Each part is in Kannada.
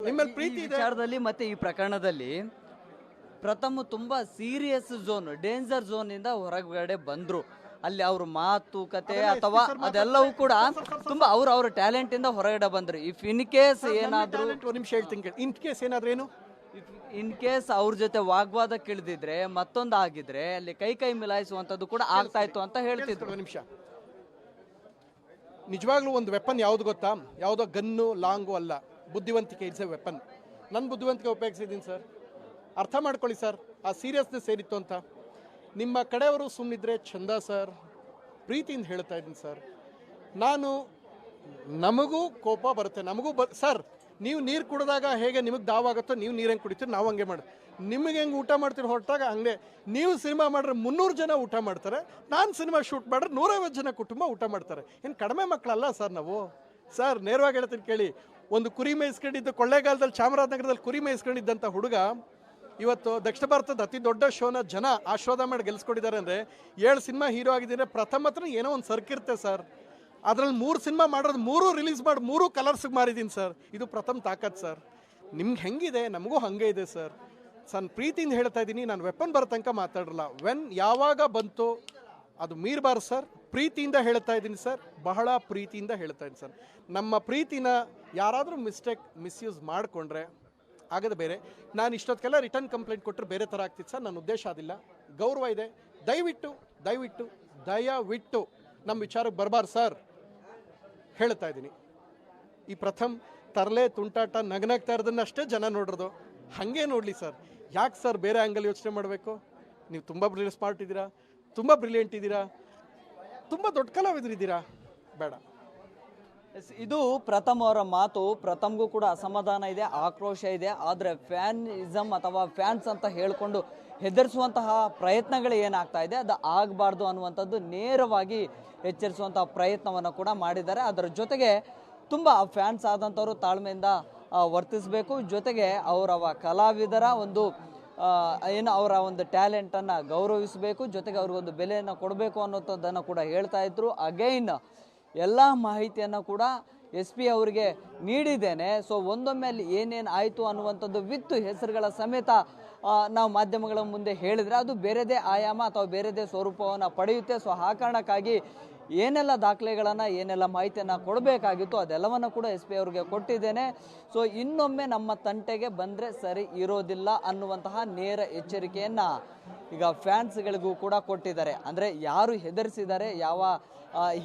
ನಿಮ್ಮಲ್ಲಿ ಪ್ರೀತಿ ಇದೆ ವಿಚಾರದಲ್ಲಿ ಮತ್ತೆ ಈ ಪ್ರಕರಣದಲ್ಲಿ ಪ್ರಥಮ ತುಂಬಾ ಸೀರಿಯಸ್ ಝೋನ್, ಡೇಂಜರ್ ಝೋನ್ ಇಂದ ಹೊರಗಡೆ ಬಂದ್ರು. ಅಲ್ಲಿ ಅವ್ರ ಮಾತುಕತೆ ಅಥವಾ ಅದೆಲ್ಲವೂ ಕೂಡ ತುಂಬಾ ಅವ್ರ ಟ್ಯಾಲೆಂಟ್ ಇಂದ ಹೊರಗಡೆ ಬಂದ್ರು. ಇಫ್ ಇನ್ ಕೇಸ್ ಏನಾದ್ರು ನಿಮಿಷ ಹೇಳ್ತೀನಿ, ಇನ್ ಕೇಸ್ ಏನಾದ್ರು ಏನು ಇನ್ ಕೇಸ್ ಅವ್ರ ಜೊತೆ ವಾಗ್ವಾದ ಕೇಳಿದಿದ್ರೆ ಮತ್ತೊಂದು ಆಗಿದ್ರೆ ಅಲ್ಲಿ ಕೈ ಮಿಲಾಯಿಸುವಂತದ್ದು ಕೂಡ ಆಗ್ತಾ ಇತ್ತು ಅಂತ ಹೇಳ್ತಿದ್ರು. ನಿಮಿಷ, ನಿಜವಾಗ್ಲೂ ಒಂದು ವೆಪನ್ ಯಾವ್ದು ಗೊತ್ತಾ? ಯಾವುದೋ ಗನ್ನು ಲಾಂಗು ಅಲ್ಲ, ಬುದ್ಧಿವಂತಿಕೆ ಇಟ್ಸ್ ಎ ವೆಪನ್. ನನ್ನ ಬುದ್ಧಿವಂತಿಕೆ ಉಪಯೋಗಿಸಿದ್ದೀನಿ ಸರ್. ಅರ್ಥ ಮಾಡ್ಕೊಳ್ಳಿ ಸರ್, ಆ ಸೀರಿಯಸ್ನೆಸ್ ಏನಿತ್ತು ಅಂತ. ನಿಮ್ಮ ಕಡೆಯವರು ಸುಮ್ಮನಿದ್ರೆ ಚಂದ ಸರ್, ಪ್ರೀತಿಯಿಂದ ಹೇಳ್ತಾ ಇದ್ದೀನಿ ಸರ್. ನಮಗೂ ಕೋಪ ಬರುತ್ತೆ, ನಮಗೂ ಸರ್. ನೀವು ನೀರು ಕುಡಿದಾಗ ಹೇಗೆ ನಿಮಗೆ ದಾವಾಗುತ್ತೋ ನೀವು ನೀರು ಹೆಂಗೆ ಕುಡಿತೀರಿ, ನಾವು ಹಂಗೆ ಮಾಡಿ. ನಿಮಗೆ ಹೆಂಗೆ ಊಟ ಮಾಡ್ತೀರಿ ಹೊರಟಾಗ ಹಂಗೆ. ನೀವು ಸಿನಿಮಾ ಮಾಡಿದ್ರೆ 300 ಜನ ಊಟ ಮಾಡ್ತಾರೆ, ನಾನು ಸಿನಿಮಾ ಶೂಟ್ ಮಾಡಿದ್ರೆ 150 ಜನ ಕುಟುಂಬ ಊಟ ಮಾಡ್ತಾರೆ. ಏನು ಕಡಿಮೆ ಮಕ್ಕಳಲ್ಲ ಸರ್ ನಾವು. ಸರ್ ನೇರವಾಗಿ ಹೇಳ್ತೀನಿ ಕೇಳಿ, ಒಂದು ಕುರಿ ಮೇಯಿಸ್ಕೊಂಡಿದ್ದು ಕೊಳ್ಳೇಗಾಲದಲ್ಲಿ ಚಾಮರಾಜನಗರದಲ್ಲಿ ಕುರಿ ಮೇಯಿಸ್ಕೊಂಡಿದ್ದಂಥ ಹುಡುಗ ಇವತ್ತು ದಕ್ಷಿಣ ಭಾರತದ ಅತಿ ದೊಡ್ಡ ಶೋನ ಜನ ಆಶೀರ್ವಾದ ಮಾಡಿ ಗೆಲ್ಸ್ಕೊಟ್ಟಿದ್ದಾರೆ. ಅಂದರೆ 7 ಸಿನಿಮಾ ಹೀರೋ ಆಗಿದ್ದಾರೆ. ಪ್ರಥಮ ಹತ್ರ ಏನೋ ಒಂದು ಸರ್ಕಿರುತ್ತೆ ಸರ್. ಅದರಲ್ಲಿ 3 ಸಿನಿಮಾ ಮಾಡೋದು, 3 ರಿಲೀಸ್ ಮಾಡಿ 3 ಕಲರ್ಸ್ಗೆ ಮಾರಿದ್ದೀನಿ ಸರ್. ಇದು ಪ್ರಥಮ ತಾಕತ್ ಸರ್. ನಿಮ್ಗೆ ಹೆಂಗಿದೆ ನಮಗೂ ಹಾಗೆ ಇದೆ ಸರ್. ಪ್ರೀತಿಯಿಂದ ಹೇಳ್ತಾ ಇದ್ದೀನಿ, ನಾನು ವೆಪನ್ ಬರೋ ತನಕ ಮಾತಾಡಲ್ಲ. ಯಾವಾಗ ಬಂತು ಅದು ಮೀರಬಾರ್ದು ಸರ್. ಪ್ರೀತಿಯಿಂದ ಹೇಳ್ತಾ ಇದ್ದೀನಿ ಸರ್, ಬಹಳ ಪ್ರೀತಿಯಿಂದ ಹೇಳ್ತಾ ಇದ್ದೀನಿ ಸರ್. ನಮ್ಮ ಪ್ರೀತಿನ ಯಾರಾದರೂ ಮಿಸ್ಯೂಸ್ ಮಾಡಿಕೊಂಡ್ರೆ ಆಗದೆ ಬೇರೆ. ನಾನು ಇಷ್ಟೊತ್ತಿಗೆಲ್ಲ ರಿಟರ್ನ್ ಕಂಪ್ಲೇಂಟ್ ಕೊಟ್ಟರೆ ಬೇರೆ ಥರ ಆಗ್ತಿತ್ತು ಸರ್. ನನ್ನ ಉದ್ದೇಶ ಅದಿಲ್ಲ, ಗೌರವ ಇದೆ. ದಯವಿಟ್ಟು ನಮ್ಮ ವಿಚಾರಕ್ಕೆ ಬರಬಾರ್ದು ಸರ್, ಹೇಳ್ತಾ ಇದ್ದೀನಿ. ಈ ಪ್ರಥಮ್ ತರಲೆ ತುಂಟಾಟ ನಗ್ನಾಗ್ತಾ ಇರೋದನ್ನಷ್ಟೇ ಜನ ನೋಡಿರೋದು. ಹಾಗೆ ನೋಡಲಿ ಸರ್. ಯಾಕೆ ಸರ್ ಬೇರೆ ಆ್ಯಂಗಲ್ ಯೋಚನೆ ಮಾಡಬೇಕು? ನೀವು ತುಂಬ ಸ್ಮಾರ್ಟ್ ಇದ್ದೀರಾ, ತುಂಬ ಬ್ರಿಲಿಯಂಟ್ ಇದ್ದೀರಾ, ತುಂಬ ದೊಡ್ಡ ಕಲಾವಿದರಿದ್ದೀರಾ. ಬೇಡ. ಇದು ಪ್ರಥಮ್ ಅವರ ಮಾತು. ಪ್ರಥಮ್ಗೂ ಕೂಡ ಅಸಮಾಧಾನ ಇದೆ, ಆಕ್ರೋಶ ಇದೆ. ಆದರೆ ಫ್ಯಾನಿಸಮ್ ಅಥವಾ ಫ್ಯಾನ್ಸ್ ಅಂತ ಹೇಳಿಕೊಂಡು ಹೆದರಿಸುವಂತಹ ಪ್ರಯತ್ನಗಳು ಏನಾಗ್ತಾ ಇದೆ ಅದು ಆಗಬಾರ್ದು ಅನ್ನುವಂಥದ್ದು ನೇರವಾಗಿ ಎಚ್ಚರಿಸುವಂತಹ ಪ್ರಯತ್ನವನ್ನು ಕೂಡ ಮಾಡಿದ್ದಾರೆ. ಅದರ ಜೊತೆಗೆ ತುಂಬ ಫ್ಯಾನ್ಸ್ ಆದಂಥವರು ತಾಳ್ಮೆಯಿಂದ ವರ್ತಿಸಬೇಕು. ಜೊತೆಗೆ ಅವರ ಕಲಾವಿದರ ಒಂದು ಅವರ ಒಂದು ಟ್ಯಾಲೆಂಟನ್ನು ಗೌರವಿಸಬೇಕು. ಜೊತೆಗೆ ಅವ್ರಿಗೊಂದು ಬೆಲೆಯನ್ನು ಕೊಡಬೇಕು ಅನ್ನೋಂಥದ್ದನ್ನು ಕೂಡ ಹೇಳ್ತಾ ಇದ್ರು. ಅಗೈನ್ ಎಲ್ಲ ಮಾಹಿತಿಯನ್ನು ಕೂಡ SP ಅವರಿಗೆ ನೀಡಿದ್ದೇನೆ. ಸೊ ಒಂದೊಮ್ಮೆ ಅಲ್ಲಿ ಏನೇನು ಆಯಿತು ಅನ್ನುವಂಥದ್ದು ವಿತ್ ಹೆಸರುಗಳ ಸಮೇತ ನಾವು ಮಾಧ್ಯಮಗಳ ಮುಂದೆ ಹೇಳಿದರೆ ಅದು ಬೇರೆದೇ ಆಯಾಮ ಅಥವಾ ಬೇರೆದೇ ಸ್ವರೂಪವನ್ನು ಪಡೆಯುತ್ತೆ. ಸೊ ಆ ಕಾರಣಕ್ಕಾಗಿ ಏನೆಲ್ಲ ದಾಖಲೆಗಳನ್ನು ಏನೆಲ್ಲ ಮಾಹಿತಿಯನ್ನು ಕೊಡಬೇಕಾಗಿತ್ತು ಅದೆಲ್ಲವನ್ನು ಕೂಡ SP ಅವರಿಗೆ ಕೊಟ್ಟಿದ್ದೇನೆ. ಸೊ ಇನ್ನೊಮ್ಮೆ ನಮ್ಮ ತಂಟೆಗೆ ಬಂದರೆ ಸರಿ ಇರೋದಿಲ್ಲ ಅನ್ನುವಂತಹ ನೇರ ಎಚ್ಚರಿಕೆಯನ್ನು ಈಗ ಫ್ಯಾನ್ಸ್ಗಳಿಗೂ ಕೂಡ ಕೊಟ್ಟಿದ್ದಾರೆ. ಅಂದರೆ ಯಾರು ಹೆದರಿಸಿದ್ದಾರೆ, ಯಾವ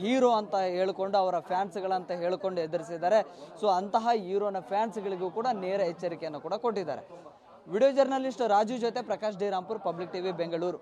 ಹೀರೋ ಅಂತ ಹೇಳಿಕೊಂಡು ಅವರ ಫ್ಯಾನ್ಸ್ಗಳಂತ ಹೇಳಿಕೊಂಡು ಹೆದರಿಸಿದ್ದಾರೆ. ಸೊ ಅಂತಹ ಹೀರೋನ ಫ್ಯಾನ್ಸ್ಗಳಿಗೂ ಕೂಡ ನೇರ ಎಚ್ಚರಿಕೆಯನ್ನು ಕೂಡ ಕೊಟ್ಟಿದ್ದಾರೆ. ವಿಡಿಯೋ ಜರ್ನಲಿಸ್ಟ್ ರಾಜು ಜೊತೆ Prakash D Rampur, public TV, Bengaluru.